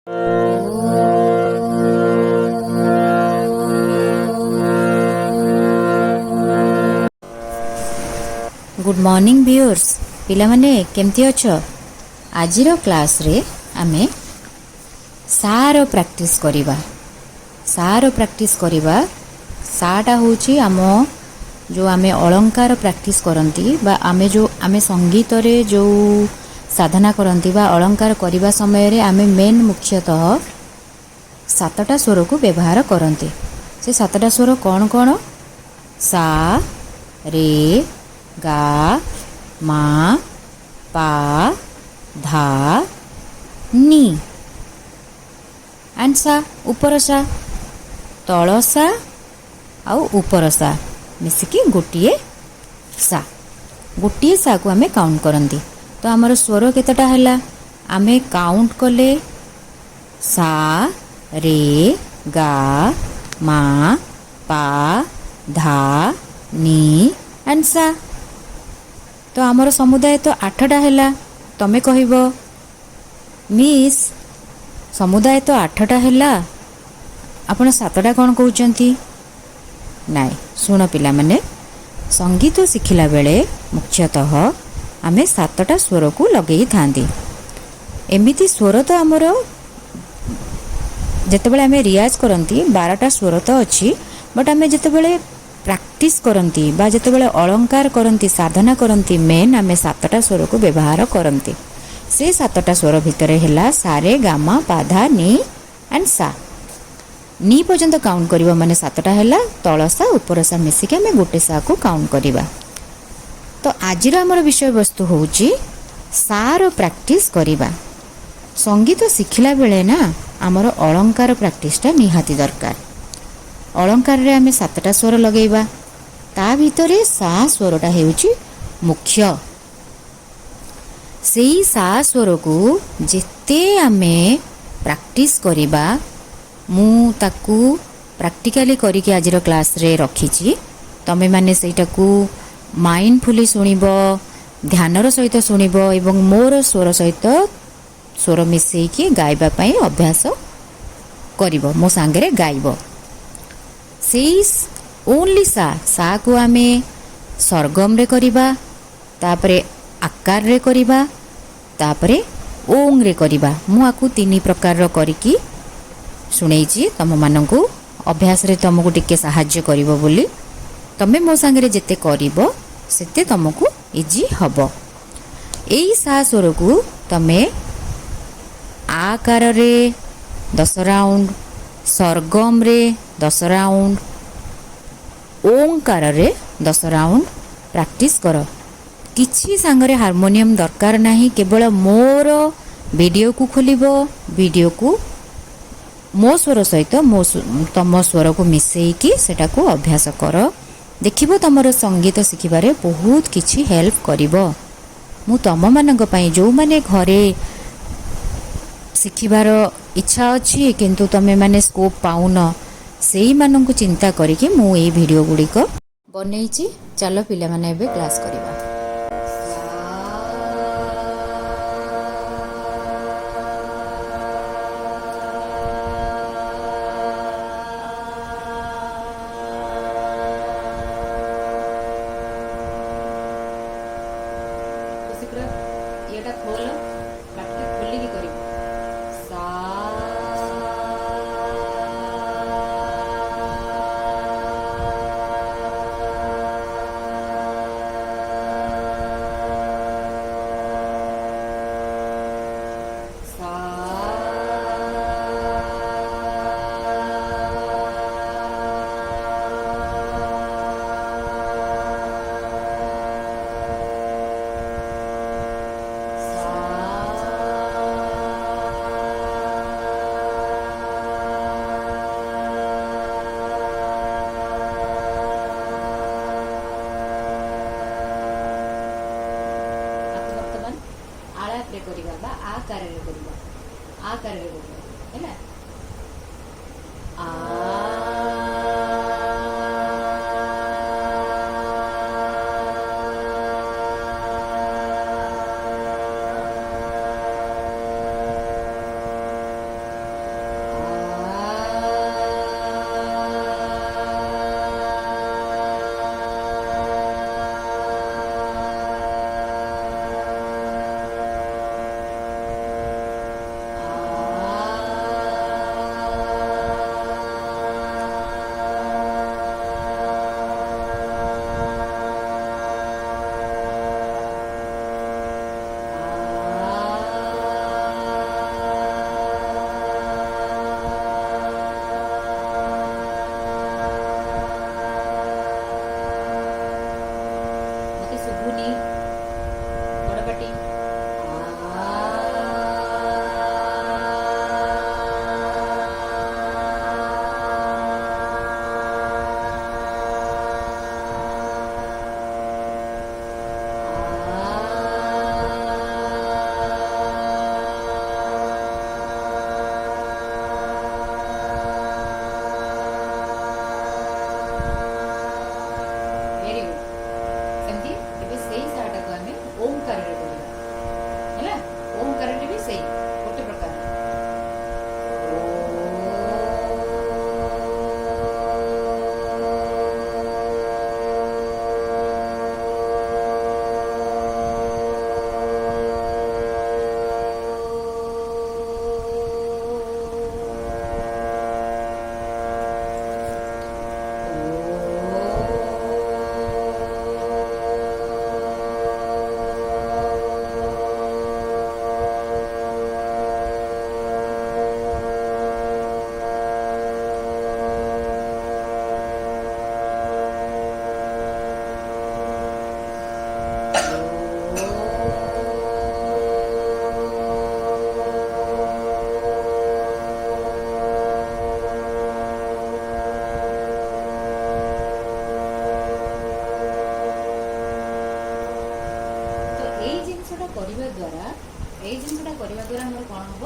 Good morning viewers पिला माने केमती अछ आजिर क्लास रे आमे सार प्रैक्टिस करिबा साटा होची आम जो आमे अलंकार प्रैक्टिस करंती बा आमे संगीत रे जो साधना करंती बा अलंकार करिबा समय रे आमे मेन मुख्यतः सातटा स्वर को व्यवहार करंती। से सातटा स्वर कौन कौन? सा रे गा मा पा धा नी एंड सा ऊपर सा तल सा आउ ऊपर सा मिसिकी गोटिए सा को आमे काउंट करंती। तो आमर स्वर केतेटा हैला आमे काउंट कले सा रे गा मा पा धा नी एंड सा। तो आमर समुदाय तो 8टा हैला। तमे कहिबो मिस समुदाय तो 8टा हैला आपण 7टा कौन कहउचंती? नाइ सुन पिला माने संगीत शिखिला बेले मुख्यतः आमे 7टा स्वर को लगेई थांती। एमिति स्वर तो आमर जेतेबेले आमे रियाज करंती 12टा स्वर तो अच्छी, बट आमे जेतेबेले प्रैक्टिस करंती बा जेतेबेले अलंकार करंती साधना करंती मेन आमे 7टा स्वर को व्यवहार करंती। से 7टा स्वर भितरे हैला सा रे गा मा पा धा नी एंड सा। नी पर्यंत काउंट करिबा माने 7टा हैला, तळ सा ऊपर सा मिसिके आमे गोटे सा को काउंट करिबा। तो आजिर हमर विषय वस्तु होउची सार प्रैक्टिस करिबा। संगीत शिखिला बेले ना आमर अलंकार प्रैक्टिसटा निहाती दरकार। अलंकार रे आमे 7टा स्वर लगेइबा, ता भितरे सा स्वरटा हेउची मुख्य। सेही सा स्वर को जेते आमे प्रैक्टिस करिबा मु ताकू प्रैक्टिकली करिके आजिर क्लास रे रखिची। तमे माने सेटाकू माइंडफुली सुनिबो, ध्यानर सहित सुनिबो एवं मोर स्वर सहित स्वर मिसेकी गाइबा पई अभ्यास करिबो, मो सांगरे गाइबो। सेही ओनली सा को आमे सरगम रे करिबा, तापरे आकार रे करिबा, तापरे ओंग रे करिबा। मु आकू 3 प्रकार रो करिकी सुनेइची तम माननकू अभ्यास रे तुमको टिके सहाय्य करिवो बोली। तमे मो सांगरे जेते करिवो सेते तुमको इजी हबो। एई सा स्वर को तमे आकार रे 10 राउंड, सरगम रे 10 राउंड, ओंकार रे 10 राउंड प्रैक्टिस करो। किछि सांगरे हार्मोनियम दरकार नाही, केवल मोर वीडियो को खोलिबो, वीडियो को मो स्वर सहित तम स्वर को मिसेकी सेटा को अभ्यास कर। देखिबो तमरो संगीत शिखिबारे बहुत किछि हेल्प करिवो। मु तम मानक पई जो माने घरे शिखिबार इच्छा अछि किंतु तमे माने स्कोप पाउन, सेही माननकु चिंता करिके मु एई वीडियो गुडी को बनेइची। चलो पिला माने एबे क्लास करिबा। एटा खोल पाटी खोली की करिबो सा आकार है କରିବା ଦ୍ୱାରା ଏଇ ଜିନିଷଟା କରିବା ଦ୍ୱାରା ଆମର କ'ଣ ହେବ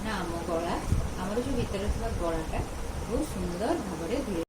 ନା ଆମ ଗଳା ଆମର ଯେଉଁ ଭିତରେ ଥିବା ଗଳାଟା ବହୁତ ସୁନ୍ଦର ଭାବରେ ଧୀରେ